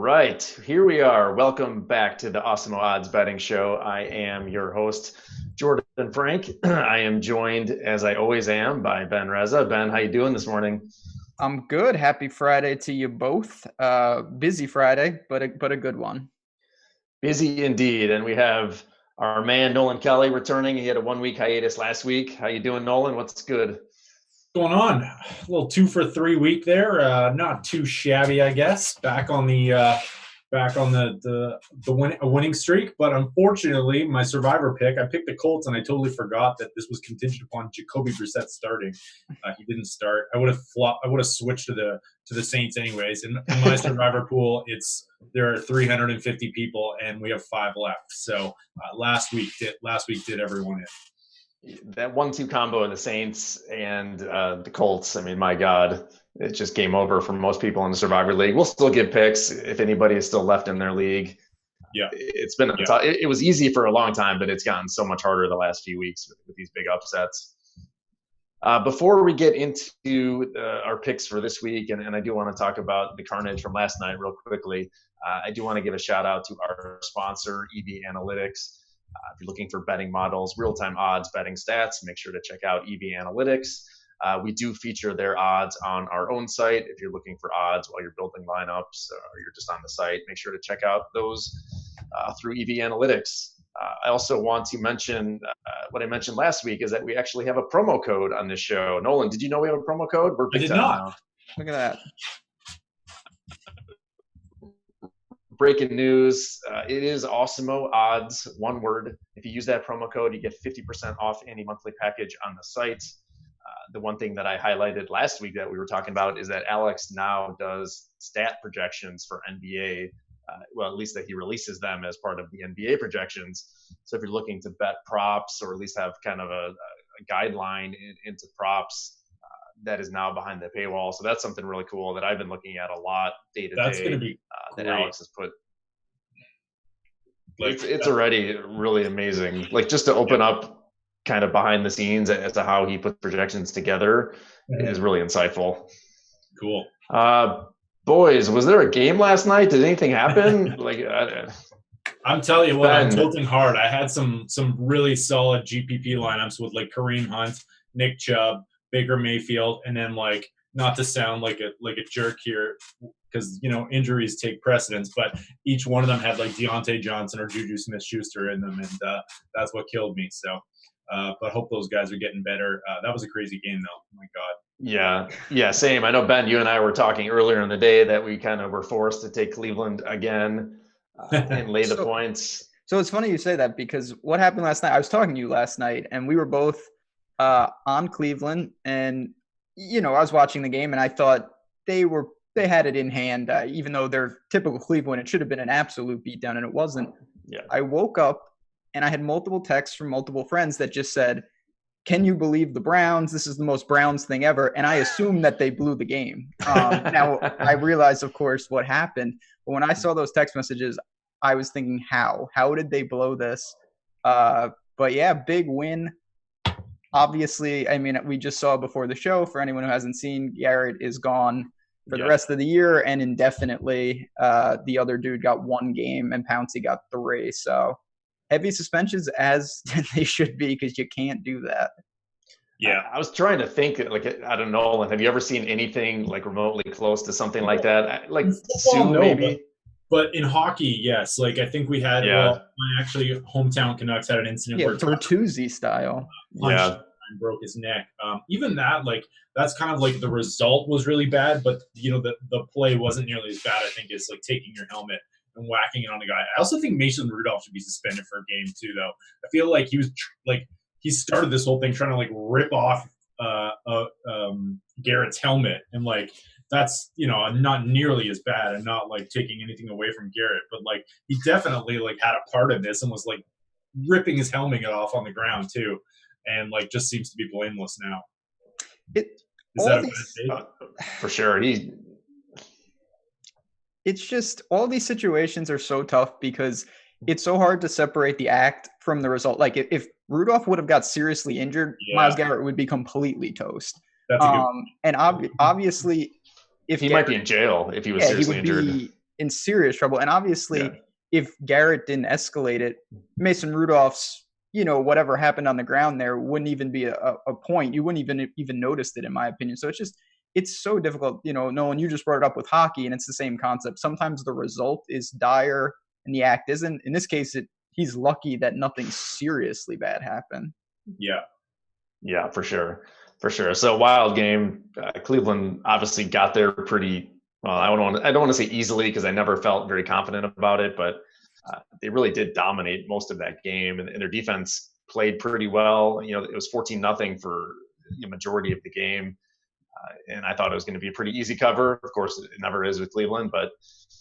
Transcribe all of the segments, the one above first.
right, here we are. Welcome back to the Awesemo Odds Betting Show. I am your host, Jordan Frank. I am joined, as I always am, by Ben Reza. Ben, how you doing this morning? I'm good. Happy Friday to you both. Busy Friday, but a good one. Busy indeed, and we have our man Nolan Kelly returning. He had a 1 week hiatus last week. How you doing, Nolan? What's good? Going on? A little 2 for 3 week there. Not too shabby, I guess. Back on a winning streak, but unfortunately, my survivor pick, I picked the Colts, and I totally forgot that this was contingent upon Jacoby Brissett starting. He didn't start. I would have switched to the Saints anyways. In my survivor pool, there are 350 people, and we have 5 left. So last week did everyone in. That 1-2 combo of the Saints and the Colts, I mean, my God, it's just game over for most people in the Survivor League. We'll still give picks if anybody is still left in their league. Yeah, it's been tough. It was easy for a long time, but it's gotten so much harder the last few weeks with these big upsets. Before we get into our picks for this week, and I do want to talk about the carnage from last night real quickly, I do want to give a shout out to our sponsor, EV Analytics. If you're looking for betting models, real-time odds, betting stats, make sure to check out EV Analytics. We do feature their odds on our own site. If you're looking for odds while you're building lineups or you're just on the site, make sure to check out those through EV Analytics. I also want to mention what I mentioned last week is that we actually have a promo code on this show. Nolan, did you know we have a promo code? I did not. Now. Look at that. Breaking news, it is Awesemo Odds, one word. If you use that promo code, you get 50% off any monthly package on the site. The one thing that I highlighted last week that we were talking about is that Alex now does stat projections for NBA. Well, at least that he releases them as part of the NBA projections. So if you're looking to bet props or at least have kind of a guideline into props, that is now behind the paywall. So that's something really cool that I've been looking at a lot day to day. That's going to be that Alex has put. It's already really amazing. Like just to open up kind of behind the scenes as to how he puts projections together is really insightful. Cool. Boys, was there a game last night? Did anything happen? I'm telling you what, I'm tilting hard. I had some really solid GPP lineups with like Kareem Hunt, Nick Chubb, Baker Mayfield, and then like not to sound like a jerk here because injuries take precedence, but each one of them had like Deontay Johnson or Juju Smith-Schuster in them, and that's what killed me. So, but hope those guys are getting better. That was a crazy game though. Oh my God. Yeah, same. I know, Ben, you and I were talking earlier in the day that we kind of were forced to take Cleveland again and lay the points. So it's funny you say that because what happened last night, I was talking to you last night, and we were both on Cleveland, and I was watching the game, and I thought they had it in hand, even though they're typical Cleveland. It should have been an absolute beatdown, and it wasn't. Yeah. I woke up, and I had multiple texts from multiple friends that just said, "Can you believe the Browns? This is the most Browns thing ever." And I assumed that they blew the game. Now, I realized, of course, what happened. But when I saw those text messages, I was thinking, how? How did they blow this? But yeah, big win. Obviously, I mean, we just saw before the show, for anyone who hasn't seen, Garrett is gone for the rest of the year and indefinitely. The other dude got 1 game and Pouncey got 3. So heavy suspensions as they should be because you can't do that. Yeah, I was trying to think, I don't know, have you ever seen anything like remotely close to something like that? Like Sue, maybe? But in hockey, yes. Like I think we had, my actually hometown Canucks had an incident where Bertuzzi style. And broke his neck. Even that, like that's kind of like the result was really bad, but the play wasn't nearly as bad. I think as like taking your helmet and whacking it on the guy. I also think Mason Rudolph should be suspended for a game too, though. I feel like he was he started this whole thing trying to like rip off Garrett's helmet, and like that's not nearly as bad and not like taking anything away from Garrett, but like he definitely like had a part of this and was like ripping his helmet off on the ground too, and like just seems to be blameless now. For sure. It's just all these situations are so tough because it's so hard to separate the act from the result. Like if Rudolph would have got seriously injured, Myles Garrett would be completely toast. That's a good and obviously, if he might be in jail if he was seriously injured. in serious trouble. And obviously, if Garrett didn't escalate it, Mason Rudolph's, whatever happened on the ground there wouldn't even be a point. You wouldn't even notice it, in my opinion. So it's so difficult. Nolan, you just brought it up with hockey, and it's the same concept. Sometimes the result is dire and the act isn't. In this case, he's lucky that nothing seriously bad happened. Yeah, for sure. So wild game. Cleveland obviously got there pretty well. I don't want to say easily because I never felt very confident about it, but they really did dominate most of that game, and their defense played pretty well. It was 14-0 for the majority of the game, and I thought it was going to be a pretty easy cover. Of course, it never is with Cleveland, but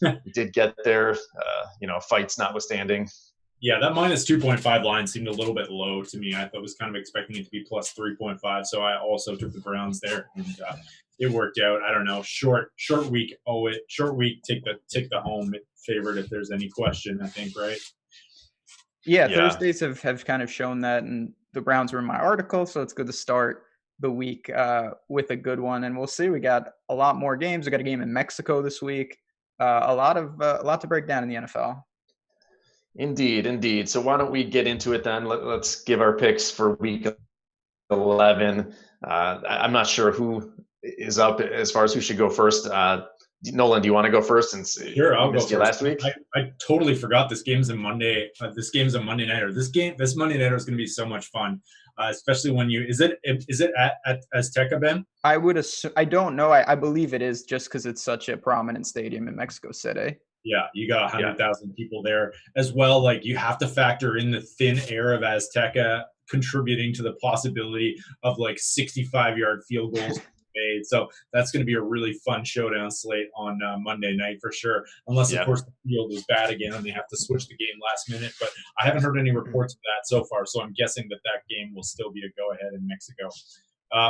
we did get there. Fights notwithstanding. Yeah, that minus 2.5 line seemed a little bit low to me. I was kind of expecting it to be plus 3.5, so I also took the Browns there, and it worked out. I don't know, short week. Short week. Take the home favorite if there's any question. I think, right? Yeah, Thursdays have kind of shown that, and the Browns were in my article, so it's good to start the week with a good one. And we'll see. We got a lot more games. We got a game in Mexico this week. A lot to break down in the NFL. Indeed. So why don't we get into it then? Let's give our picks for week 11. I'm not sure who is up as far as who should go first. Nolan, do you want to go first? Since sure, I'll go first. Last week, I totally forgot this game's a Monday. This game's a Monday nighter. This Monday nighter is going to be so much fun, especially when is it at Azteca, Ben? I would assume. I don't know. I believe it is just because it's such a prominent stadium in Mexico City. Yeah, you got 100,000 people there as well. Like, you have to factor in the thin air of Azteca contributing to the possibility of 65-yard field goals made. So that's going to be a really fun showdown slate on Monday night for sure. Unless, of course, the field is bad again and they have to switch the game last minute. But I haven't heard any reports of that so far. So I'm guessing that game will still be a go-ahead in Mexico.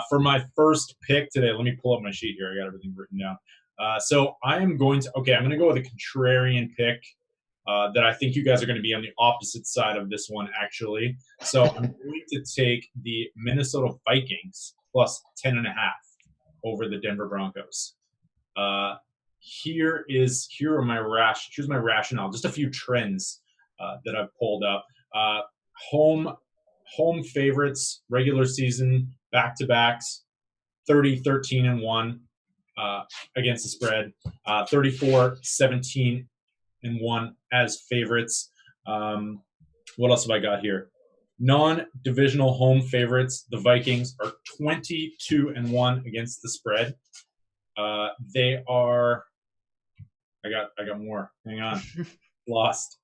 For my first pick today, let me pull up my sheet here. I got everything written down. So I'm going to go with a contrarian pick that I think you guys are going to be on the opposite side of this one, actually. So I'm going to take the Minnesota Vikings plus 10.5 over the Denver Broncos. Here's my rationale. Just a few trends that I've pulled up. Home favorites, regular season, back-to-backs, 30-13-1. Against the spread, 34-17-1 as favorites. What else have I got here? Non-divisional home favorites, the Vikings, are 22-1 against the spread. They are. I got more. Hang on, lost.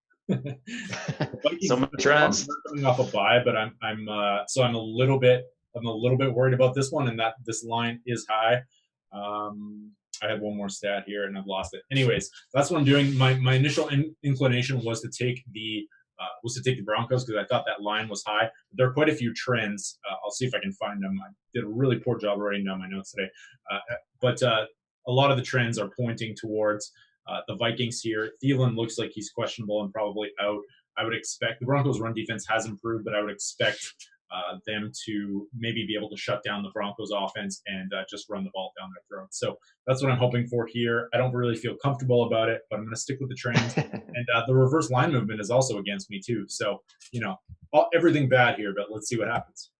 So much trends. Coming off a bye, but I'm a little bit worried about this one, and that this line is high. I had one more stat here and I've lost it. Anyways, that's what I'm doing. My initial inclination was to take the Broncos because I thought that line was high. But there are quite a few trends. I'll see if I can find them. I did a really poor job writing down my notes today. But a lot of the trends are pointing towards the Vikings here. Thielen looks like he's questionable and probably out. I would expect the Broncos' run defense has improved, but I would expect them to maybe be able to shut down the Broncos offense and just run the ball down their throats. So that's what I'm hoping for here. I don't really feel comfortable about it, but I'm going to stick with the trends. And the reverse line movement is also against me too. So, everything bad here, but let's see what happens.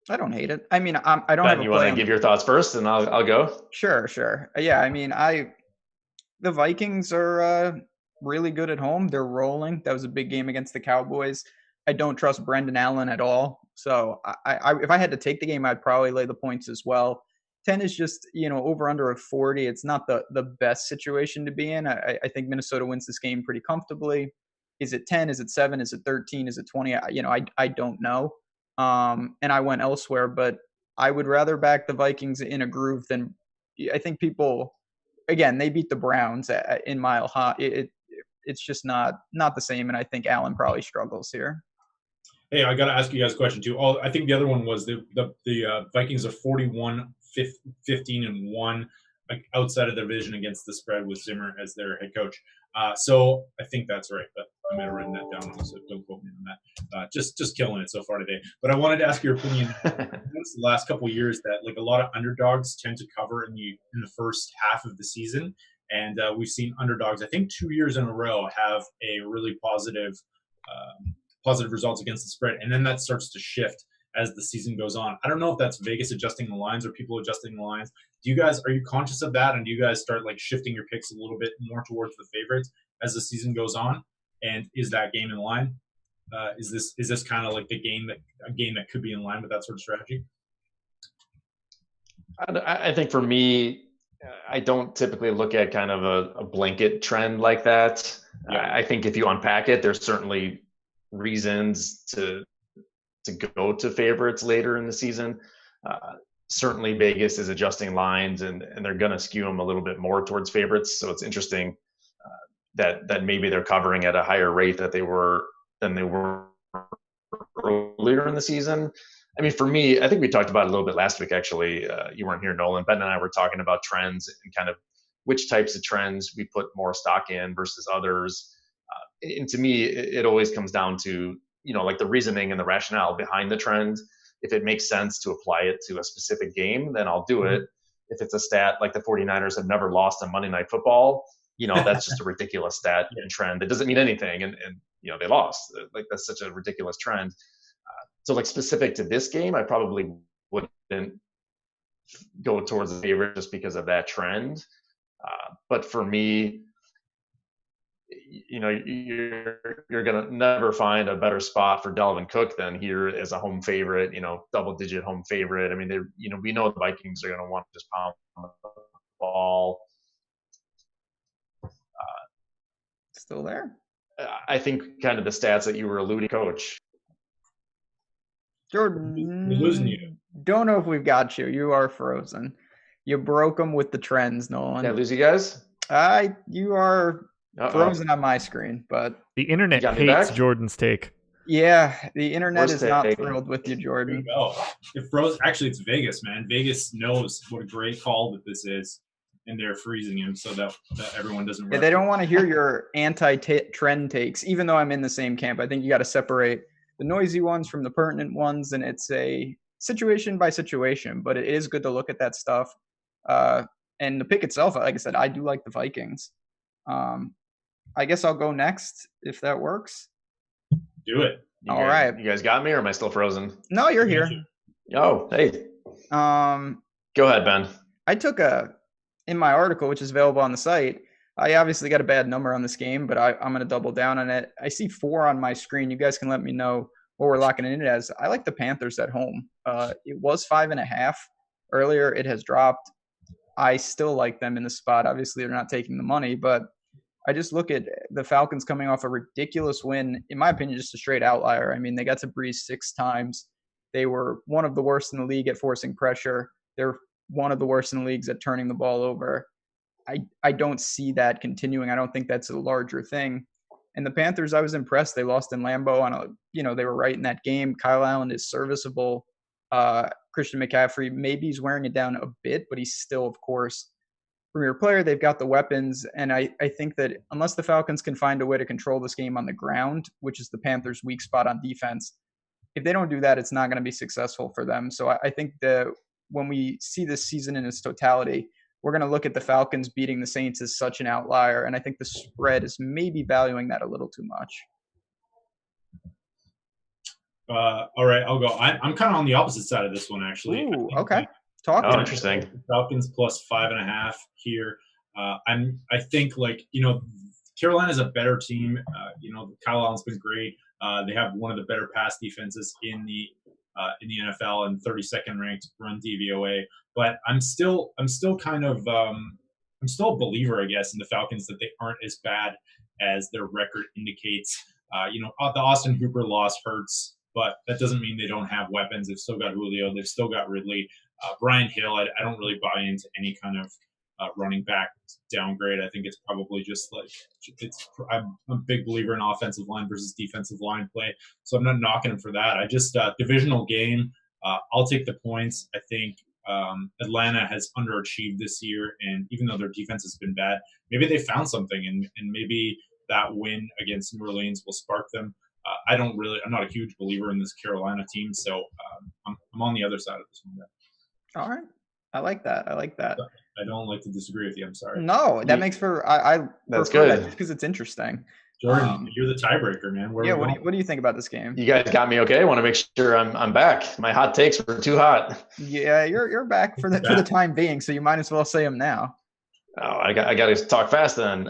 I don't hate it. I mean, I don't Ben, have a you want to give your thoughts first and I'll go? Sure. Yeah, I mean, the Vikings are really good at home. They're rolling. That was a big game against the Cowboys. I don't trust Brendan Allen at all. So if I had to take the game, I'd probably lay the points as well. 10 is just, over under of 40. It's not the best situation to be in. I think Minnesota wins this game pretty comfortably. Is it 10? Is it 7? Is it 13? Is it 20? I don't know. And I went elsewhere, but I would rather back the Vikings in a groove than I think people, again, they beat the Browns in Mile High. It's just not the same. And I think Allen probably struggles here. Hey, I got to ask you guys a question too. I think the other one was the Vikings are 41-15-1 outside of the division against the spread with Zimmer as their head coach. So I think that's right, but I might have written that down, so don't quote me on that. Just killing it so far today. But I wanted to ask your opinion. I've noticed the last couple of years that a lot of underdogs tend to cover in the first half of the season. And we've seen underdogs, I think 2 years in a row, have a really positive results against the spread. And then that starts to shift as the season goes on. I don't know if that's Vegas adjusting the lines or people adjusting the lines. Are you conscious of that? And do you guys start like shifting your picks a little bit more towards the favorites as the season goes on? And is that game in line? Is this kind of like a game that could be in line with that sort of strategy? I think for me, I don't typically look at kind of a blanket trend like that. Yeah. I think if you unpack it, there's certainly reasons to go to favorites later in the season. Certainly Vegas is adjusting lines and they're going to skew them a little bit more towards favorites. So it's interesting that maybe they're covering at a higher rate than they were earlier in the season. I mean, for me, I think we talked about it a little bit last week, actually. You weren't here, Nolan. Ben and I were talking about trends and kind of which types of trends we put more stock in versus others. And to me, it always comes down to, like the reasoning and the rationale behind the trend. If it makes sense to apply it to a specific game, then I'll do it. If it's a stat like the 49ers have never lost on Monday Night Football, that's just a ridiculous stat and trend. It doesn't mean anything. And they lost. Like, that's such a ridiculous trend. So like specific to this game, I probably wouldn't go towards the favorite just because of that trend. But for me, you're going to never find a better spot for Dalvin Cook than here as a home favorite, double-digit home favorite. I mean, we know the Vikings are going to want to just pound the ball. Still there? I think kind of the stats that you were alluding, Coach. Jordan, we're losing you. Don't know if we've got you. You are frozen. You broke them with the trends, Nolan. Did I lose you guys? You are frozen on my screen, but the internet hates Jordan's take. Yeah, the internet is not thrilled with you, Jordan. It froze. Actually, it's Vegas, man. Vegas knows what a great call that this is, and they're freezing him so that everyone doesn't. Yeah, they don't want to hear your anti-trend takes, even though I'm in the same camp. I think you got to separate the noisy ones from the pertinent ones, and it's a situation by situation. But it is good to look at that stuff. And the pick itself, like I said, I do like the Vikings. I guess I'll go next if that works. Do it. All right. You guys got me, or am I still frozen? No, you're here. Oh, hey. Go ahead, Ben. I took in my article, which is available on the site, I obviously got a bad number on this game, but I'm going to double down on it. I see 4 on my screen. You guys can let me know what we're locking in it as. I like the Panthers at home. It was 5.5 earlier. It has dropped. I still like them in the spot. Obviously, they're not taking the money, but I just look at the Falcons coming off a ridiculous win. In my opinion, just a straight outlier. I mean, they got to breeze 6 times. They were one of the worst in the league at forcing pressure. They're one of the worst in the leagues at turning the ball over. I don't see that continuing. I don't think that's a larger thing. And the Panthers, I was impressed. They lost in Lambeau they were right in that game. Kyle Allen is serviceable. Christian McCaffrey, maybe he's wearing it down a bit, but he's still, of course, premier player. They've got the weapons. And I think that unless the Falcons can find a way to control this game on the ground, which is the Panthers' weak spot on defense, if they don't do that, it's not going to be successful for them. So I think that when we see this season in its totality, we're going to look at the Falcons beating the Saints as such an outlier. And I think the spread is maybe valuing that a little too much. All right, I'll go. I'm kind of on the opposite side of this one, actually. Ooh, okay. Talk. Oh, interesting. Falcons plus 5.5 here. I think Carolina's a better team. Kyle Allen's been great. They have one of the better pass defenses in the NFL and 32nd ranked run DVOA. But I'm still kind of I'm still a believer, I guess, in the Falcons that they aren't as bad as their record indicates. The Austin Hooper loss hurts, but that doesn't mean they don't have weapons. They've still got Julio. They've still got Ridley. Brian Hill, I don't really buy into any kind of running back downgrade. I think it's probably just I'm a big believer in offensive line versus defensive line play, so I'm not knocking him for that. I just divisional game. I'll take the points. I think Atlanta has underachieved this year, and even though their defense has been bad, maybe they found something, and maybe that win against New Orleans will spark them. I'm not a huge believer in this Carolina team, so I'm on the other side of this one. All right. I like that. I don't like to disagree with you. I'm sorry. No, that makes for I That's prefer good. that because it's interesting. Jordan, you're the tiebreaker, man. What do you think about this game? You guys got me okay. I want to make sure I'm back. My hot takes were too hot. Yeah, you're back for the time being, so you might as well say them now. Oh, I got to talk fast then.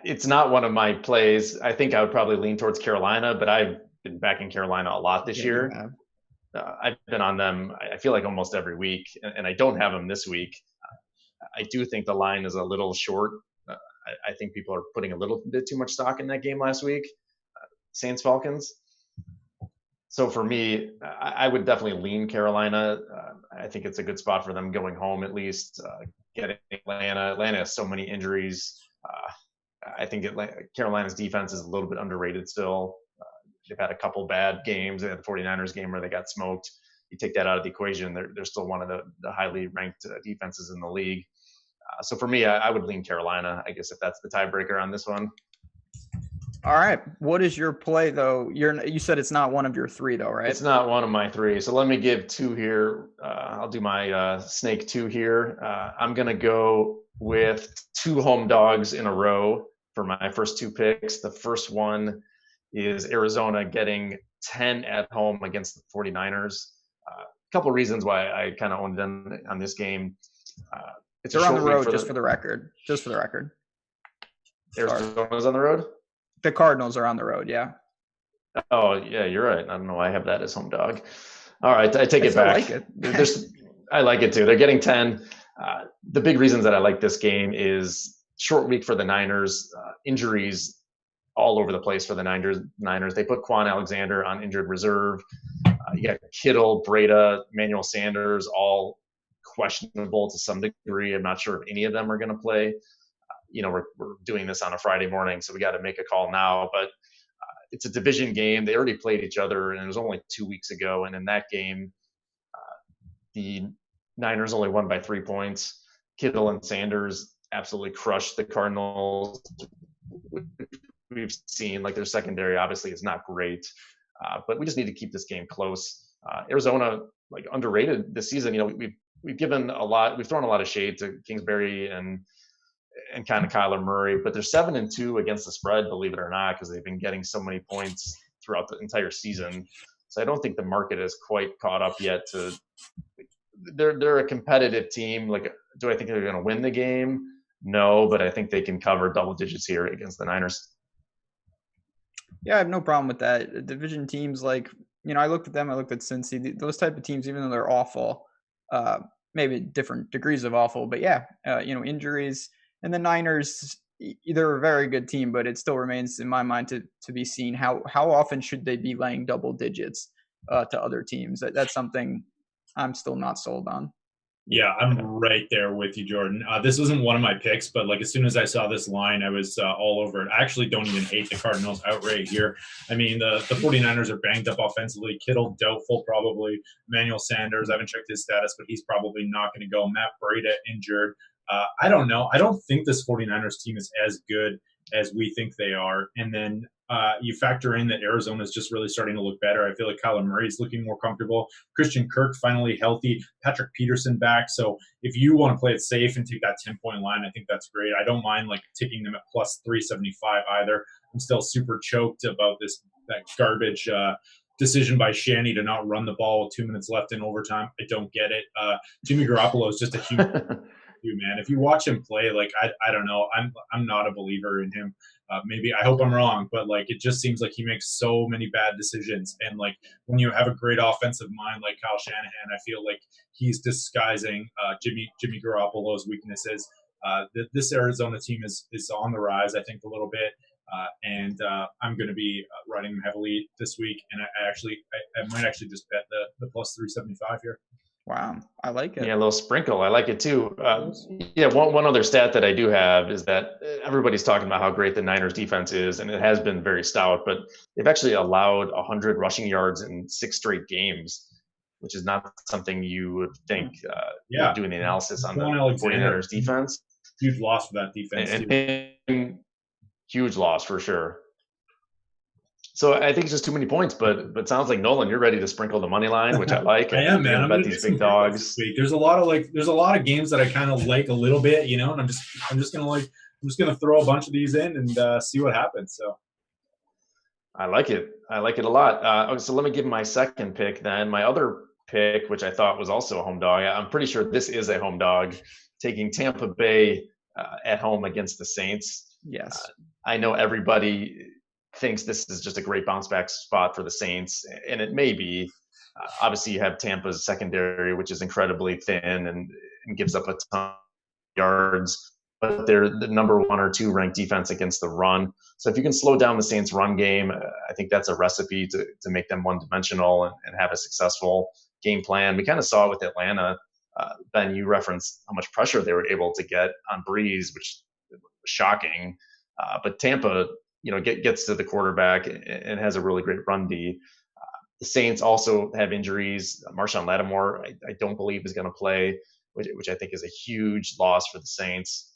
It's not one of my plays. I think I would probably lean towards Carolina, but I've been backing Carolina a lot this year. I've been on them, I feel like almost every week, and I don't have them this week. I do think the line is a little short. I think people are putting a little bit too much stock in that game last week, Saints Falcons. So for me, I would definitely lean Carolina. I think it's a good spot for them going home at least. Getting Atlanta. Atlanta has so many injuries. I think Carolina's defense is a little bit underrated still. They've had a couple bad games. They had the 49ers game where they got smoked. You take that out of the equation, they're still one of the highly ranked defenses in the league. So for me, I would lean Carolina, I guess, if that's the tiebreaker on this one. All right. What is your play, though? You said it's not one of your three, though, right? It's not one of my three. So let me give two here. I'll do my snake two here. I'm going to go with two home dogs in a row for my first two picks. The first one is Arizona getting 10 at home against the 49ers. A couple of reasons why I kind of owned them on this game. They're on the road, just for the record. Arizona's on the road? The Cardinals are on the road, yeah. Oh, yeah, you're right. I don't know why I have that as home dog. All right, I take it back. I like it too. They're getting 10. The big reasons that I like this game is short week for the Niners, injuries all over the place for the Niners. They put Quan Alexander on injured reserve. You got Kittle, Breda, Emmanuel Sanders, all questionable to some degree. I'm not sure if any of them are going to play. We're doing this on a Friday morning, so we got to make a call now. But it's a division game. They already played each other, and it was only 2 weeks ago. And in that game, the Niners only won by 3 points. Kittle and Sanders absolutely crushed the Cardinals. We've seen their secondary obviously is not great, but we just need to keep this game close. Arizona underrated this season. We've given a lot. We've thrown a lot of shade to Kingsbury and kind of Kyler Murray, but they're 7-2 against the spread, believe it or not, because they've been getting so many points throughout the entire season. So I don't think the market is quite caught up yet to. They're a competitive team. Do I think they're going to win the game? No, but I think they can cover double digits here against the Niners. Yeah, I have no problem with that. Division teams, I looked at them. I looked at Cincy. Those type of teams, even though they're awful, maybe different degrees of awful, but yeah, injuries. And the Niners, they're a very good team, but it still remains in my mind to be seen how often should they be laying double digits to other teams. That's something I'm still not sold on. Yeah, I'm right there with you, Jordan. This wasn't one of my picks, but as soon as I saw this line, I was all over it. I actually don't even hate the Cardinals outright here. I mean, the 49ers are banged up offensively. Kittle, doubtful probably. Emmanuel Sanders, I haven't checked his status, but he's probably not going to go. Matt Breida injured. I don't know. I don't think this 49ers team is as good as we think they are. And then you factor in that Arizona is just really starting to look better. I feel like Kyler Murray is looking more comfortable. Christian Kirk finally healthy. Patrick Peterson back. So if you want to play it safe and take that 10-point line, I think that's great. I don't mind taking them at plus 375 either. I'm still super choked about that garbage decision by Shanny to not run the ball with 2 minutes left in overtime. I don't get it. Jimmy Garoppolo is just a human. Man, if you watch him play, I don't know, I'm not a believer in him. Maybe I hope I'm wrong, but it just seems like he makes so many bad decisions. And when you have a great offensive mind like Kyle Shanahan, I feel like he's disguising Jimmy Garoppolo's weaknesses. This Arizona team is on the rise, I think, a little bit. And I'm going to be riding them heavily this week. And I might actually just bet the plus 375 here. Wow, I like it. Yeah, a little sprinkle. I like it too. One other stat that I do have is that everybody's talking about how great the Niners defense is, and it has been very stout, but they've actually allowed 100 rushing yards in 6 straight games, which is not something you would think doing the analysis on the 49ers defense. Huge loss for that defense. And huge loss for sure. So I think it's just too many points, but sounds like Nolan, you're ready to sprinkle the money line, which I like. I am, man. I'm bet gonna these big dogs this week. There's a lot of games that I kind of like a little bit, and I'm just gonna throw a bunch of these in and see what happens. So I like it. I like it a lot. So let me give my second pick then. My other pick, which I thought was also a home dog. I'm pretty sure this is a home dog, taking Tampa Bay at home against the Saints. Yes. I know everybody thinks this is just a great bounce back spot for the Saints, and it may be. Obviously, you have Tampa's secondary, which is incredibly thin and gives up a ton of yards, but they're the number 1 or 2 ranked defense against the run. So if you can slow down the Saints' run game, I think that's a recipe to make them one-dimensional and have a successful game plan. We kind of saw it with Atlanta. Ben, you referenced how much pressure they were able to get on Breeze, which was shocking. But Tampa, gets to the quarterback and has a really great run D. The Saints also have injuries. Marshawn Lattimore, I don't believe is going to play, which I think is a huge loss for the Saints.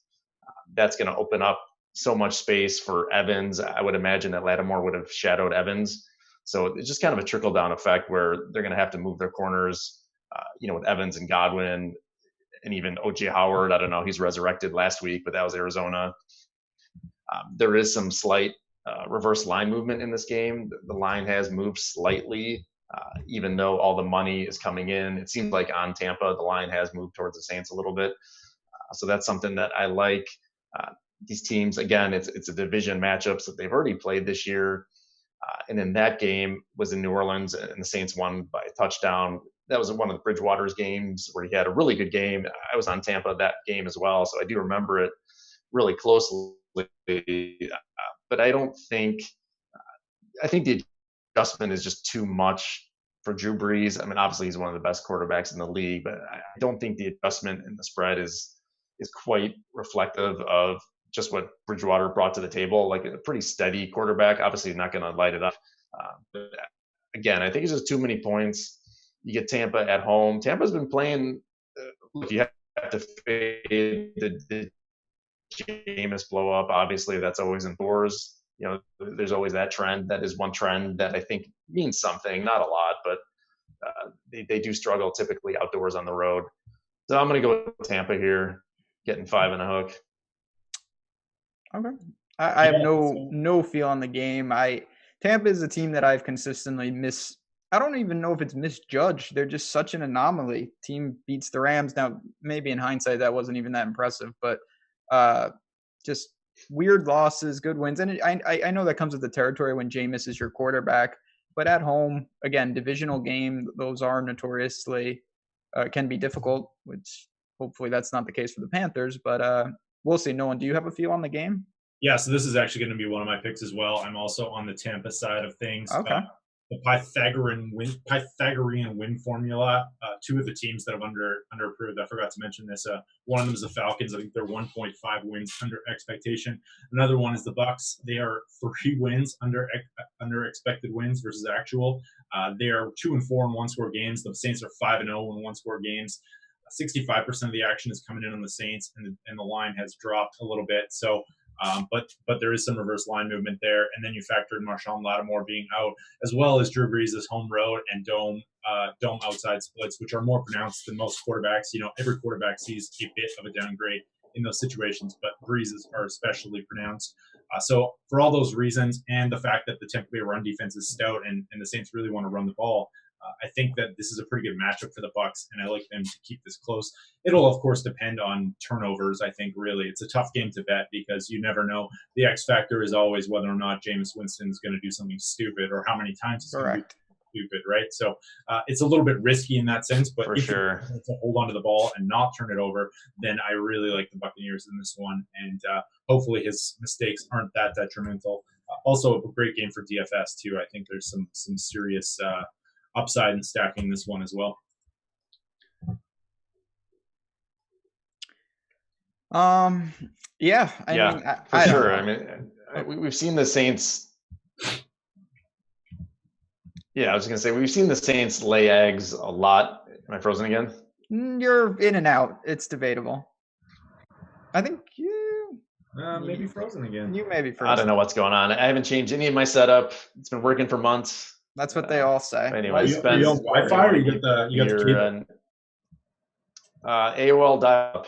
That's going to open up so much space for Evans. I would imagine that Lattimore would have shadowed Evans. So it's just kind of a trickle-down effect where they're going to have to move their corners, with Evans and Godwin and even O.J. Howard. I don't know. He's resurrected last week, but that was Arizona. There is some slight reverse line movement in this game. The line has moved slightly, even though all the money is coming in. It seems like on Tampa, the line has moved towards the Saints a little bit. So that's something that I like. These teams, again, it's a division matchups that they've already played this year. And in that game was in New Orleans, and the Saints won by a touchdown. That was one of the Bridgewater's games where he had a really good game. I was on Tampa that game as well, so I do remember it really closely. But I don't think I think the adjustment is just too much for Drew Brees. I mean, obviously he's one of the best quarterbacks in the league, but I don't think the adjustment in the spread is quite reflective of just what Bridgewater brought to the table. Like a pretty steady quarterback. Obviously, he's not going to light it up. But again, I think it's just too many points. You get Tampa at home. Tampa's been playing. Look, you have to fade the Jameis blow up. Obviously, that's always indoors. There's always that trend. That is one trend that I think means something. Not a lot, but they do struggle typically outdoors on the road. So I'm going to go with Tampa here, getting 5 and a hook. Okay. I have no feel on the game. Tampa is a team that I've consistently I don't even know if it's misjudged. They're just such an anomaly. Team beats the Rams. Now, maybe in hindsight, that wasn't even that impressive, but just weird losses, good wins. And I know that comes with the territory when Jameis is your quarterback, but at home, again, divisional game, those are notoriously can be difficult, which hopefully that's not the case for the Panthers, but we'll see. Nolan, do you have a feel on the game? Yeah, so this is actually going to be one of my picks as well. I'm also on the Tampa side of things. Okay. The Pythagorean win formula. 2 of the teams that have underapproved. I forgot to mention this. One of them is the Falcons. I think they're 1.5 wins under expectation. Another one is the Bucks. They are 3 wins under expected wins versus actual. They are 2-4 in one-score games. The Saints are 5-0 in one-score games. 65% of the action is coming in on the Saints, and the line has dropped a little bit. So. But there is some reverse line movement there, and then you factor in Marshawn Lattimore being out, as well as Drew Brees' home road and dome outside splits, which are more pronounced than most quarterbacks. Every quarterback sees a bit of a downgrade in those situations, but Brees' are especially pronounced. So for all those reasons, and the fact that the Tampa Bay run defense is stout, and the Saints really want to run the ball, I think that this is a pretty good matchup for the Bucks, and I like them to keep this close. It'll, of course, depend on turnovers. I think really it's a tough game to bet because you never know. The X factor is always whether or not Jameis Winston is going to do something stupid or how many times he's going to do stupid, right? So it's a little bit risky in that sense, but if you're to hold on to the ball and not turn it over, then I really like the Buccaneers in this one, and hopefully his mistakes aren't that detrimental. Also, a great game for DFS too. I think there's some serious upside in stacking this one as well. Yeah, I mean, for sure. I mean, we've seen the Saints. Yeah, I was going to say we've seen the Saints lay eggs a lot. Am I frozen again? You're in and out. It's debatable. I think Maybe frozen again. You may be frozen. I don't know what's going on. I haven't changed any of my setup. It's been working for months. That's what they all say. Anyways, are you on Wi-Fi or you got the cable? AOL dial-up.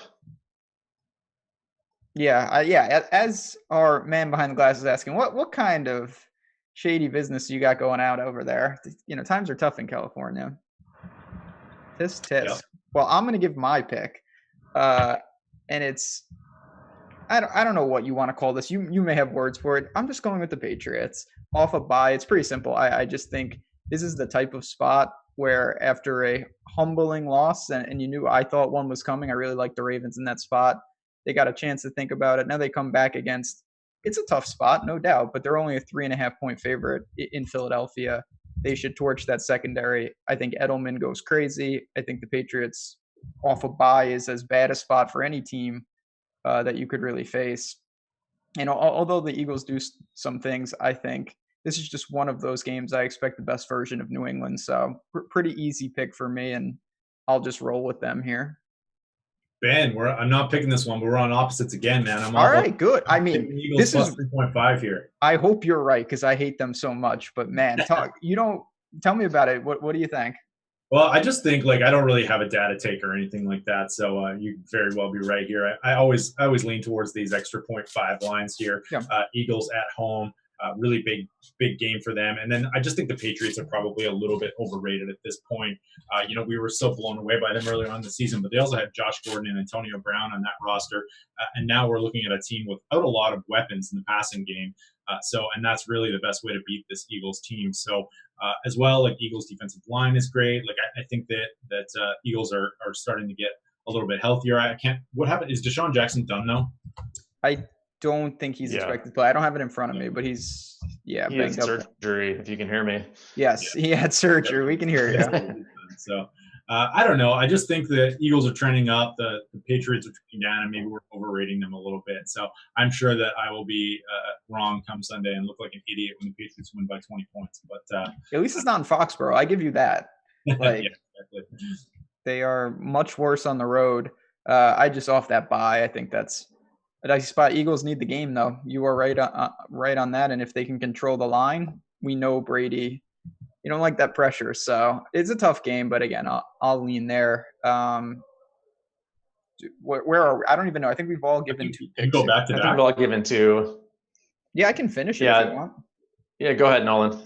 Yeah. As our man behind the glass is asking, what kind of shady business you got going out over there? Times are tough in California. Tisk. Yeah. Well, I'm gonna give my pick, and it's I don't know what you want to call this. You may have words for it. I'm just going with the Patriots off a bye. It's pretty simple. I just think this is the type of spot where after a humbling loss, and I thought one was coming. I really like the Ravens in that spot. They got a chance to think about it. Now they come back against. It's a tough spot, no doubt, but they're only a 3.5-point favorite in Philadelphia. They should torch that secondary. I think Edelman goes crazy. I think the Patriots off a bye is as bad a spot for any team that you could really face. Although the Eagles do some things, I think this is just one of those games I expect the best version of New England. So pretty easy pick for me, and I'll just roll with them here. Ben, I'm not picking this one, but we're on opposites again, man. All right, good. I mean, Eagles this is 3.5 here. I hope you're right because I hate them so much. But man, tell me about it. What do you think? Well, I just think I don't really have a data take or anything like that, so you very well be right here. I always lean towards these extra 0.5 lines here. Yeah. Eagles at home, really big game for them, and then I just think the Patriots are probably a little bit overrated at this point. We were so blown away by them earlier on in the season, but they also had Josh Gordon and Antonio Brown on that roster, and now we're looking at a team without a lot of weapons in the passing game. And that's really the best way to beat this Eagles team. So as well, Eagles defensive line is great. I think that Eagles are starting to get a little bit healthier. What happened? Is Deshaun Jackson done though? I don't think he's expected to play. I don't have it in front of me, but he had surgery. If you can hear me. Yes, he had surgery. We can hear you. So. I don't know. I just think the Eagles are trending up. The Patriots are trending down, and maybe we're overrating them a little bit. So I'm sure that I will be wrong come Sunday and look like an idiot when the Patriots win by 20 points. But at least it's not in Foxborough. I give you that. Yeah, exactly. They are much worse on the road. I just off that bye. I think that's a dicey spot. Eagles need the game, though. You are right on that. And if they can control the line, we know Brady. You don't like that pressure, so it's a tough game. But again, I'll lean there. Where are we? I don't even know. I think we've all given 2 picks. Go back to that. I think we've all given 2. Yeah, I can finish it if you want. Yeah, go ahead, Nolan.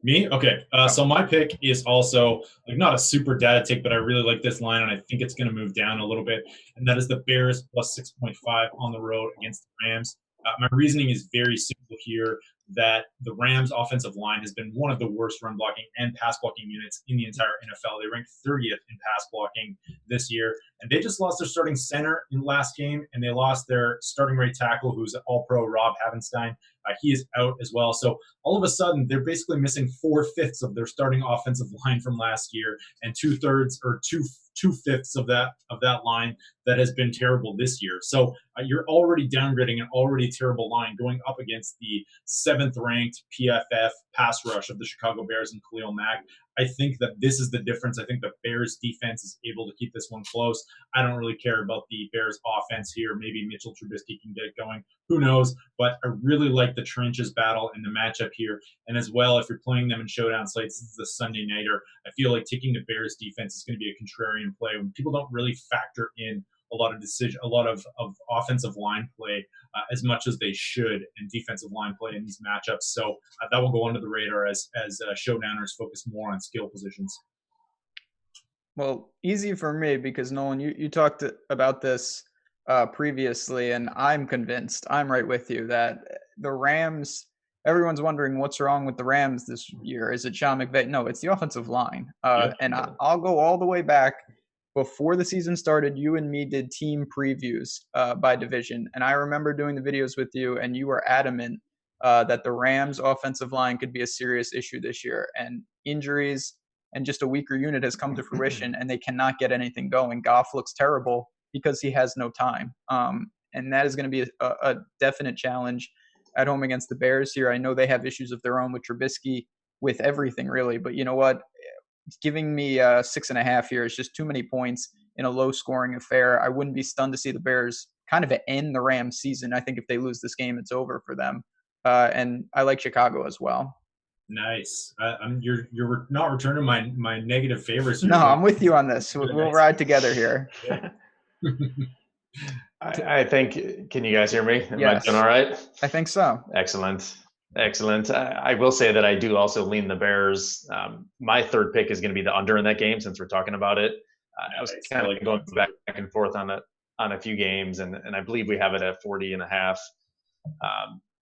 Me? Okay. So my pick is also not a super data take, but I really like this line, and I think it's going to move down a little bit. And that is the Bears plus 6.5 on the road against the Rams. My reasoning is very simple here, that the Rams' offensive line has been one of the worst run blocking and pass blocking units in the entire NFL. They ranked 30th in pass blocking this year, and they just lost their starting center in the last game, and they lost their starting right tackle, who's an all-pro, Rob Havenstein. He is out as well. So all of a sudden, they're basically missing 4/5 of their starting offensive line from last year, and 2/3 or 2/5 of that line that has been terrible this year. So you're already downgrading an already terrible line going up against the 7th-ranked PFF pass rush of the Chicago Bears and Khalil Mack. I think that this is the difference. I think the Bears defense is able to keep this one close. I don't really care about the Bears offense here. Maybe Mitchell Trubisky can get it going. Who knows? But I really like the trenches battle and the matchup here. And as well, if you're playing them in showdown slates, this is the Sunday nighter. I feel like taking the Bears defense is going to be a contrarian play when people don't really factor in a lot of offensive line play as much as they should, and defensive line play in these matchups. So that will go under the radar as showdowners focus more on skill positions. Well, easy for me because Nolan, you talked about this previously, and I'm convinced, I'm right with you, that the Rams, everyone's wondering what's wrong with the Rams this year. Is it Sean McVay? No, it's the offensive line. I'll go all the way back. Before the season started, you and me did team previews by division. And I remember doing the videos with you, and you were adamant that the Rams offensive line could be a serious issue this year. And injuries and just a weaker unit has come to fruition, and they cannot get anything going. Goff looks terrible because he has no time. And that is going to be a definite challenge at home against the Bears here. I know they have issues of their own with Trubisky, with everything really. But you know what? Giving me 6.5 here is just too many points in a low-scoring affair. I wouldn't be stunned to see the Bears kind of end the Rams season. I think if they lose this game, it's over for them. And I like Chicago as well. Nice. You're not returning my negative favors. No, I'm with you on this. We'll ride together here. I think. Can you guys hear me? Am Yes. I doing all right? I think so. Excellent. I will say that I do also lean the Bears. My third pick is going to be the under in that game, since we're talking about it. I was kind of going back and forth on a few games, and I believe we have it at 40.5.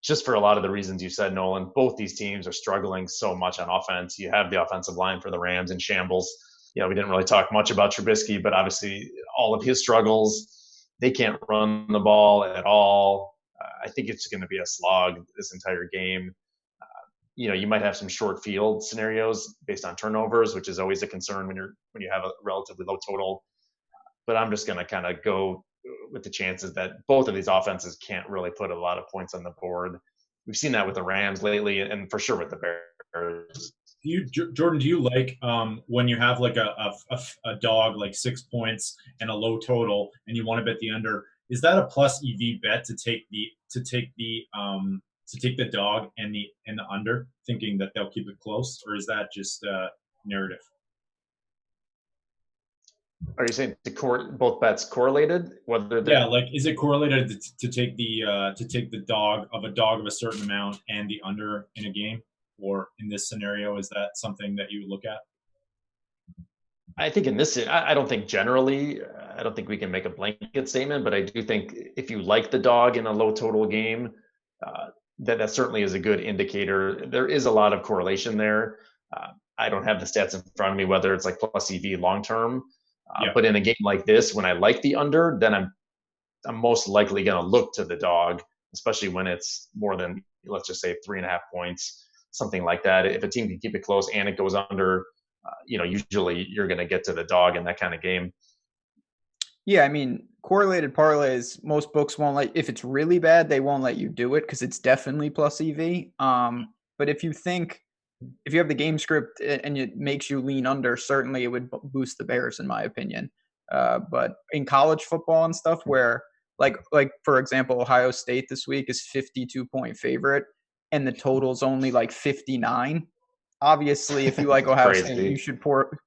Just for a lot of the reasons you said, Nolan. Both these teams are struggling so much on offense. You have the offensive line for the Rams in shambles. We didn't really talk much about Trubisky, but obviously all of his struggles. They can't run the ball at all. I think it's going to be a slog this entire game. You might have some short field scenarios based on turnovers, which is always a concern when you have a relatively low total. But I'm just going to kind of go with the chances that both of these offenses can't really put a lot of points on the board. We've seen that with the Rams lately, and for sure with the Bears. Jordan, do you like when you have like a dog like 6 points and a low total, and you want to bet the under? Is that a plus EV bet to take the dog and the under, thinking that they'll keep it close, or is that just narrative? Are you saying both bets correlated? Is it correlated to take the dog of a certain amount and the under in a game? Or in this scenario, is that something that you look at? I think in this, I don't think generally, I don't think we can make a blanket statement, but I do think if you like the dog in a low total game, that certainly is a good indicator. There is a lot of correlation there. I don't have the stats in front of me, whether it's like plus EV long-term, but in a game like this, when I like the under, then I'm most likely going to look to the dog, especially when it's more than, let's just say 3.5 points. Something like that. If a team can keep it close and it goes under, usually you're going to get to the dog in that kind of game. Yeah, I mean, correlated parlays, most books won't if it's really bad, they won't let you do it because it's definitely plus EV. But if you have the game script and it makes you lean under, certainly it would boost the Bears, in my opinion. But in college football and stuff, where like for example, Ohio State this week is 52-point favorite, and the total's only like 59. Obviously, if you like Ohio State, you should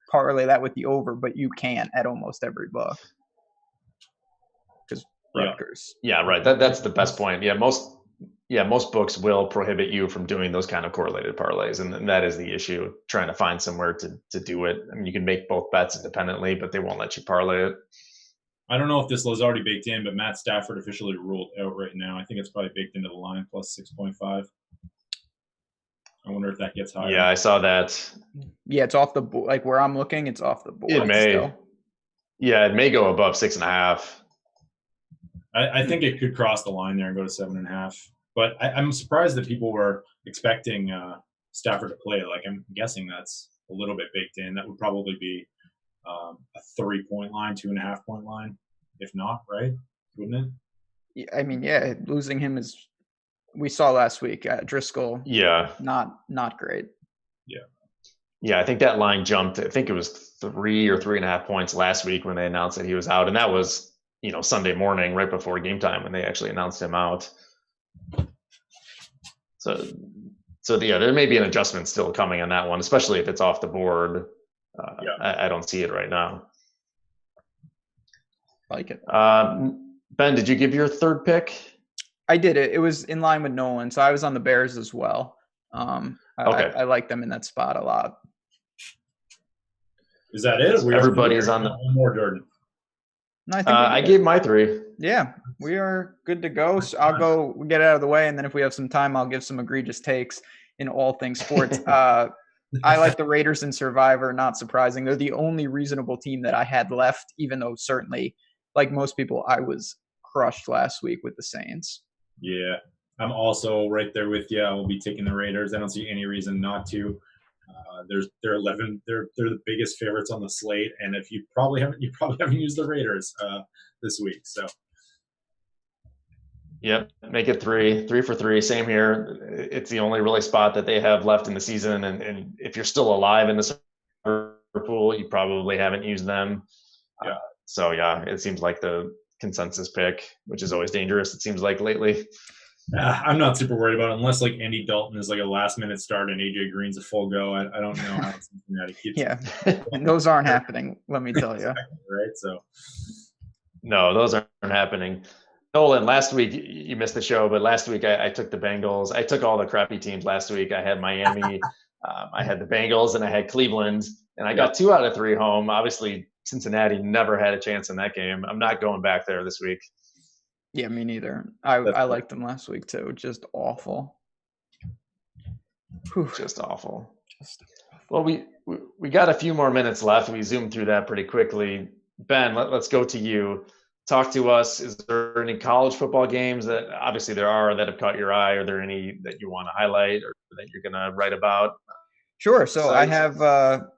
parlay that with the over, but you can't at almost every book. Because Rutgers. Yeah, right. That's the best point. Most books will prohibit you from doing those kind of correlated parlays, and that is the issue, trying to find somewhere to do it. I mean, you can make both bets independently, but they won't let you parlay it. I don't know if this was already baked in, but Matt Stafford officially ruled out right now. I think it's probably baked into the line, plus 6.5. I wonder if that gets higher. Yeah, I saw that. Yeah, it's off the board. Like where I'm looking, it's off the board. It may. Still. Yeah, it may go above 6.5. I think it could cross the line there and go to 7.5. But I'm surprised that people were expecting Stafford to play. Like I'm guessing that's a little bit baked in. That would probably be a 3-point line, 2.5-point line, if not, right? Wouldn't it? I mean, yeah, losing him is. We saw last week Driscoll. Yeah. Not great. Yeah. Yeah, I think that line jumped. I think it was 3 or 3.5 points last week when they announced that he was out, and that was Sunday morning right before game time when they actually announced him out. So yeah, there may be an adjustment still coming on that one, especially if it's off the board. I don't see it right now. Like it. Ben, did you give your third pick? I did it. It was in line with Nolan, so I was on the Bears as well. Okay. I like them in that spot a lot. Is that it? Everybody's on the one more, Jordan. No, I gave my 3. Yeah, we are good to go. So I'll go get out of the way, and then if we have some time, I'll give some egregious takes in all things sports. I like the Raiders in Survivor. Not surprising. They're the only reasonable team that I had left, even though certainly, like most people, I was crushed last week with the Saints. Yeah, I'm also right there with you. I will be taking the Raiders. I don't see any reason not to. They're 11. They're the biggest favorites on the slate, and if you probably haven't used the Raiders this week. So, yep, make it 3 for 3. Same here. It's the only really spot that they have left in the season, and if you're still alive in the pool, you probably haven't used them. Yeah. So yeah, it seems like the consensus pick, which is always dangerous, it seems like lately. I'm not super worried about it unless like Andy Dalton is like a last minute start and AJ Green's a full go. I don't know how Cincinnati keeps. Yeah, and those aren't happening. Let me tell you. Right, so no, those aren't happening. Nolan, last week you missed the show, but last week I took the Bengals. I took all the crappy teams last week. I had Miami, I had the Bengals, and I had Cleveland, and I got 2 out of 3 home. Obviously, Cincinnati never had a chance in that game. I'm not going back there this week. Yeah, me neither. I liked them last week too. Just awful. Whew. Just awful. Well, we got a few more minutes left. We zoomed through that pretty quickly. Ben, let's go to you. Talk to us. Is there any college football games that obviously there are that have caught your eye? Are there any that you want to highlight or that you're going to write about? Sure. So I have a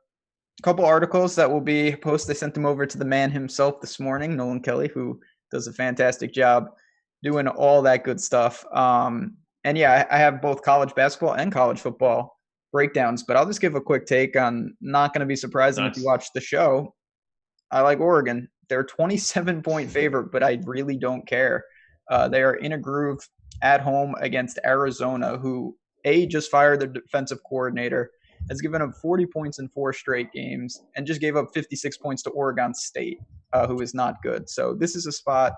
couple articles that will be posted. I sent them over to the man himself this morning, Nolan Kelly, who does a fantastic job doing all that good stuff. And yeah, I have both college basketball and college football breakdowns, but I'll just give a quick take on, not going to be surprising if you watch the show. I like Oregon. They're 27-point favorite, but I really don't care. They are in a groove at home against Arizona, who just fired their defensive coordinator, has given up 40 points in 4 straight games, and just gave up 56 points to Oregon State, who is not good. So this is a spot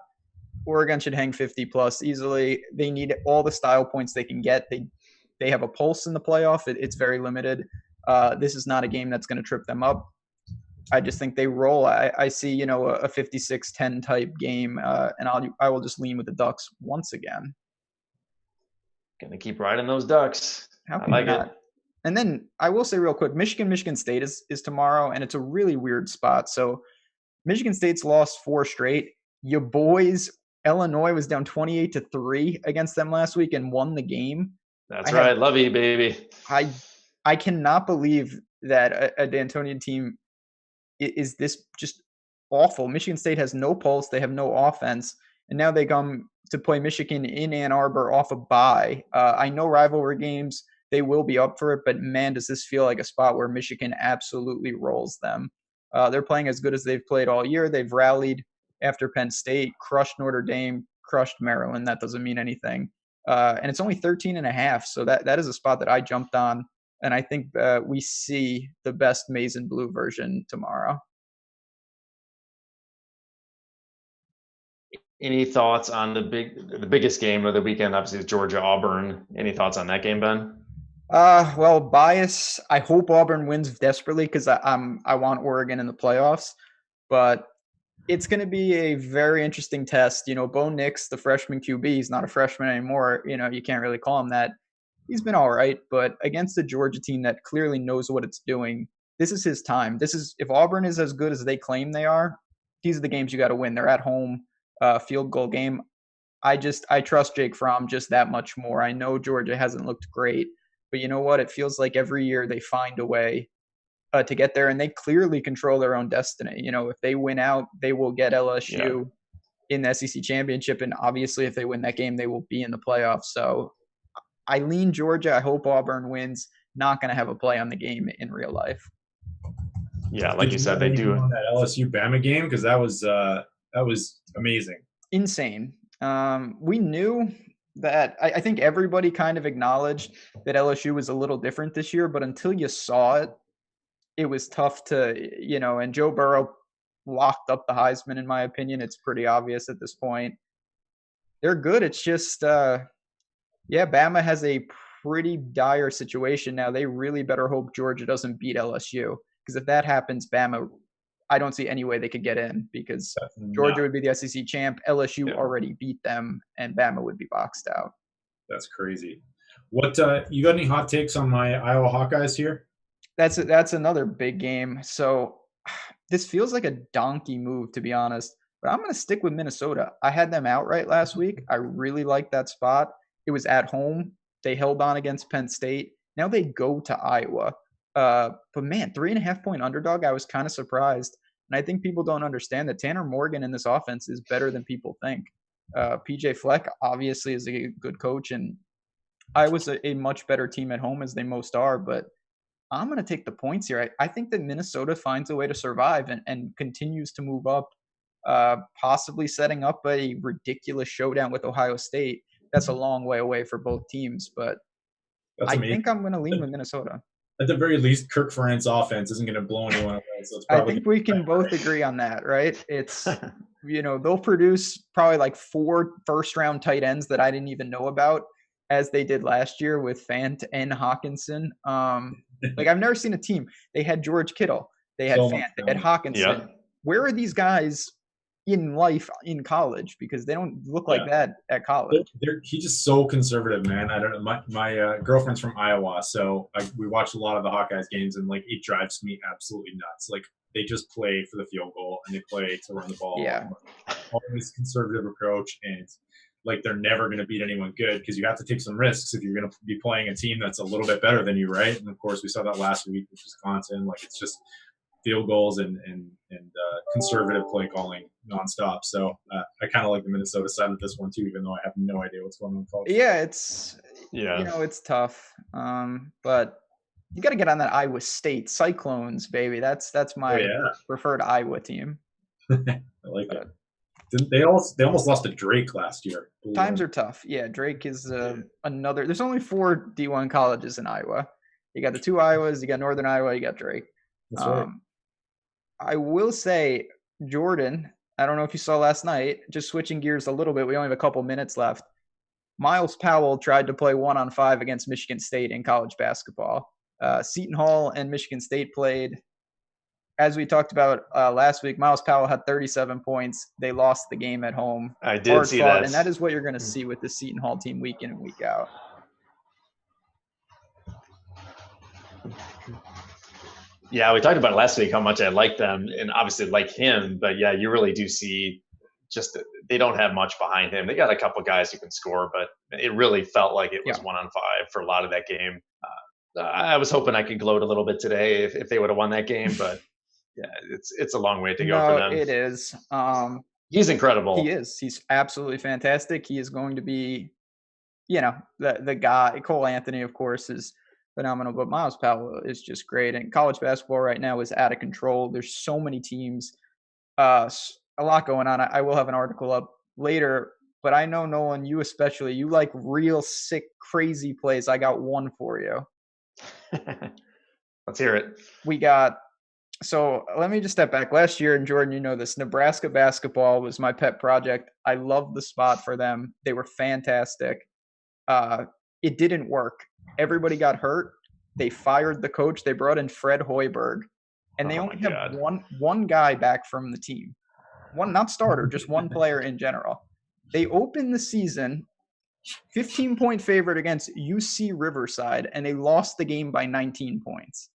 Oregon should hang 50-plus easily. They need all the style points they can get. They have a pulse in the playoff. It's very limited. This is not a game that's going to trip them up. I just think they roll. I see, a 56-10 type game, and I will just lean with the Ducks once again. Gonna keep riding those Ducks. How can I like it? And then I will say real quick, Michigan State is tomorrow, and it's a really weird spot. So Michigan State's lost 4 straight. Your boys, Illinois, was down 28-3 against them last week and won the game. That's right. Love you, baby. I cannot believe that a D'Antonian team is this just awful. Michigan State has no pulse. They have no offense. And now they come to play Michigan in Ann Arbor off a bye. I know rivalry games, they will be up for it, but man, does this feel like a spot where Michigan absolutely rolls them. They're playing as good as they've played all year. They've rallied after Penn State, crushed Notre Dame, crushed Maryland. That doesn't mean anything. And it's only 13.5. So that is a spot that I jumped on. And I think we see the best maize and blue version tomorrow. Any thoughts on the biggest game of the weekend? Obviously, it's Georgia-Auburn. Any thoughts on that game, Ben? Well, bias. I hope Auburn wins desperately because I want Oregon in the playoffs. But it's going to be a very interesting test. Bo Nix, the freshman QB, he's not a freshman anymore. You can't really call him that. He's been all right, but against a Georgia team that clearly knows what it's doing, this is his time. If Auburn is as good as they claim they are, these are the games you got to win. They're at home, field goal game. I trust Jake Fromm just that much more. I know Georgia hasn't looked great, but you know what? It feels like every year they find a way to get there, and they clearly control their own destiny. If they win out, they will get LSU in the SEC championship, and obviously if they win that game, they will be in the playoffs. So I lean Georgia. I hope Auburn wins. Not going to have a play on the game in real life. Yeah, like you said, they do. On that LSU Bama game, because that was amazing, insane. We knew that. I think everybody kind of acknowledged that LSU was a little different this year, but until you saw it, it was tough to, And Joe Burrow locked up the Heisman, in my opinion. It's pretty obvious at this point. They're good. It's just. Bama has a pretty dire situation now. They really better hope Georgia doesn't beat LSU, because if that happens, Bama, I don't see any way they could get in, because Georgia would be the SEC champ. LSU already beat them, and Bama would be boxed out. That's crazy. What you got any hot takes on my Iowa Hawkeyes here? That's another big game. So this feels like a donkey move, to be honest, but I'm going to stick with Minnesota. I had them outright last week. I really like that spot. It was at home. They held on against Penn State. Now they go to Iowa. But man, 3.5-point underdog, I was kind of surprised. And I think people don't understand that Tanner Morgan in this offense is better than people think. PJ Fleck obviously is a good coach, and Iowa's a much better team at home, as they most are. But I'm going to take the points here. I think that Minnesota finds a way to survive and continues to move up possibly setting up a ridiculous showdown with Ohio State. That's a long way away for both teams, but I think I'm going to lean with Minnesota. At the very least, Kirk Ferentz offense isn't going to blow anyone away. So it's I think we can both agree on that, right? It's, they'll produce probably like 4 first-round tight ends that I didn't even know about, as they did last year with Fant and Hawkinson. I've never seen a team. They had George Kittle. They had Fant. They had Hawkinson. Yeah. Where are these guys in life in college? Because they don't look like that at college. He's just so conservative, man. I don't know. My girlfriend's from Iowa, so we watch a lot of the Hawkeyes games, and like it drives me absolutely nuts. Like they just play for the field goal and they play to run the ball. Yeah. Always conservative approach, and like they're never going to beat anyone good because you have to take some risks if you're going to be playing a team that's a little bit better than you, right? And of course, we saw that last week with Wisconsin. Like it's just field goals and conservative play calling nonstop. So I kind of like the Minnesota side of this one too, even though I have no idea what's going on in college. Yeah, it's tough. But you got to get on that Iowa State Cyclones, baby. That's my preferred Iowa team. I like it. They almost lost to Drake last year. Times are tough. Yeah, Drake is another. There's only 4 D1 colleges in Iowa. You got the 2 Iowas. You got Northern Iowa. You got Drake. That's right. I will say, Jordan, I don't know if you saw last night, just switching gears a little bit. We only have a couple minutes left. Miles Powell tried to play 1-on-5 against Michigan State in college basketball. Seton Hall and Michigan State played. As we talked about last week, Miles Powell had 37 points. They lost the game at home. I did see that. And that is what you're going to see with the Seton Hall team week in and week out. Yeah, we talked about last week how much I like them and obviously like him. But yeah, you really do see just they don't have much behind him. They got a couple guys who can score, but it really felt like it was 1-on-5 for a lot of that game. I was hoping I could gloat a little bit today if they would have won that game, but yeah, it's a long way to go for them. It is. He's incredible. He is. He's absolutely fantastic. He is going to be, the guy. Cole Anthony, of course, is phenomenal, but Miles Powell is just great. And college basketball right now is out of control. There's so many teams, a lot going on. I will have an article up later, but I know, Nolan, you especially, you like real sick, crazy plays. I got one for you. Let's hear it. So let me just step back. Last year, and Jordan, you know this, Nebraska basketball was my pet project. I loved the spot for them. They were fantastic. It didn't work. Everybody got hurt. They fired the coach. They brought in Fred Hoiberg, and they only have one guy back from the team. One, not starter, just one player in general. They opened the season 15-point favorite against UC Riverside, and they lost the game by 19 points.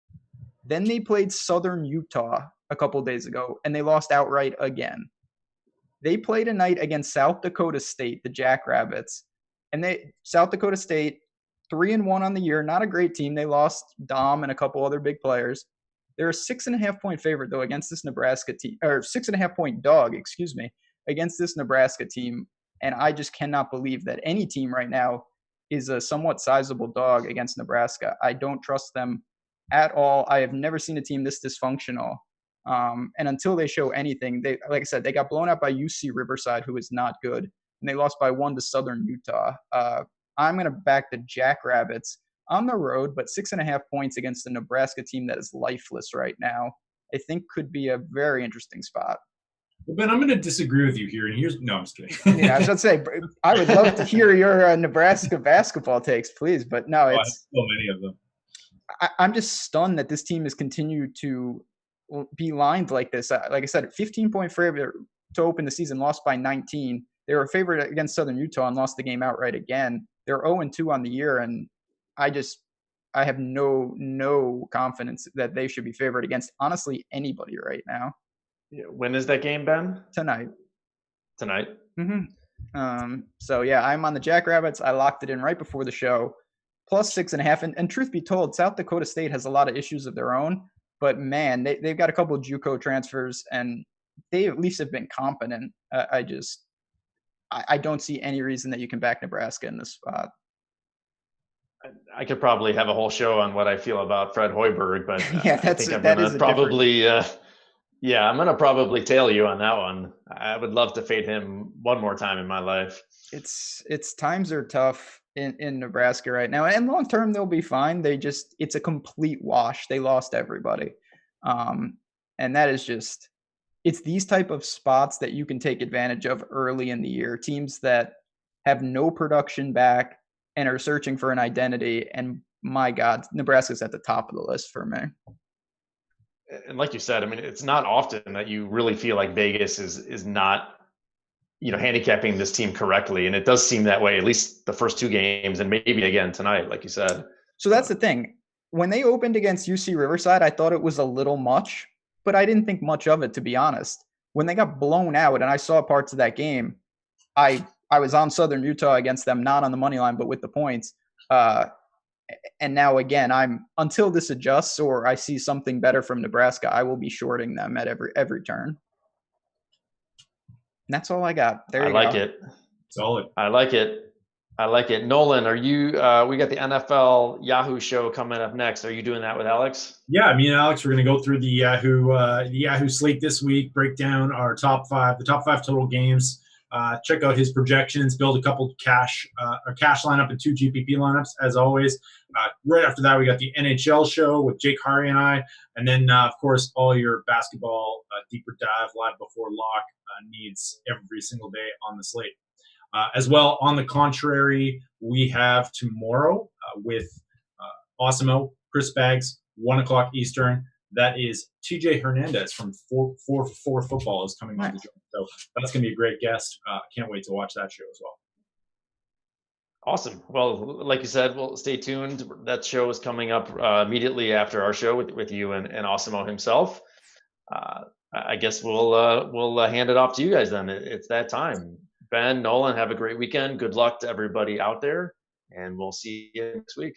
Then they played Southern Utah a couple days ago, and they lost outright again. They played a night against South Dakota State, the Jackrabbits, and South Dakota State 3-1 on the year, not a great team. They lost Dom and a couple other big players. They're a 6.5-point favorite though against this Nebraska team, or 6.5-point dog, against this Nebraska team. And I just cannot believe that any team right now is a somewhat sizable dog against Nebraska. I don't trust them at all. I have never seen a team this dysfunctional. And until they show anything, like I said, they got blown out by UC Riverside, who is not good, and they lost by 1 to Southern Utah. I'm going to back the Jackrabbits on the road, but 6.5 points against the Nebraska team that is lifeless right now, I think could be a very interesting spot. Well, Ben, I'm going to disagree with you here. And no, I'm just kidding. Yeah, I was going to say, I would love to hear your Nebraska basketball takes, please. But no, it's so many of them. I'm just stunned that this team has continued to be lined like this. Like I said, 15-point favorite to open the season, lost by 19. They were a favorite against Southern Utah and lost the game outright again. They're 0-2 on the year, and I have no confidence that they should be favored against honestly anybody right now. Yeah, when is that game, Ben? Tonight. Mm-hmm. So yeah, I'm on the Jackrabbits. I locked it in right before the show. Plus 6.5. And truth be told, South Dakota State has a lot of issues of their own. But man, they've got a couple of JUCO transfers, and they at least have been competent. I don't see any reason that you can back Nebraska in this spot. I could probably have a whole show on what I feel about Fred Hoiberg, but yeah, I think I'm going to probably Yeah, I'm gonna probably tail you on that one. I would love to fade him one more time in my life. It's times are tough in Nebraska right now, and long term they'll be fine. It's a complete wash. They lost everybody, and that is just it's these type of spots that you can take advantage of early in the year. Teams that have no production back and are searching for an identity. And my God, Nebraska's at the top of the list for me. And like you said, I mean, it's not often that you really feel like Vegas is not, handicapping this team correctly. And it does seem that way, at least the first two games, and maybe again tonight, like you said. So that's the thing. When they opened against UC Riverside, I thought it was a little much, but I didn't think much of it, to be honest. When they got blown out, and I saw parts of that game, I was on Southern Utah against them, not on the money line, but with the points. And now again, until this adjusts or I see something better from Nebraska, I will be shorting them at every turn. And that's all I got. There you go. I like it. Solid. I like it. Nolan, are you? We got the NFL Yahoo show coming up next. Are you doing that with Alex? Yeah, me and Alex, we're going to go through the Yahoo slate this week, break down the top five total games. Check out his projections, build a couple cash lineup and 2 GPP lineups as always. Right after that, we got the NHL show with Jake Hari and I, and then of course all your basketball deeper dive live before lock needs every single day on the slate. As well, on the contrary, we have tomorrow with Awesemo, Chris Baggs, 1 o'clock Eastern. That is TJ Hernandez from 4 for 4 Football is coming on the show. So that's going to be a great guest. Can't wait to watch that show as well. Awesome. Well, like you said, well, stay tuned. That show is coming up immediately after our show with you and Awesemo himself. I guess we'll hand it off to you guys then. It's that time. Ben, Nolan, have a great weekend. Good luck to everybody out there, and we'll see you next week.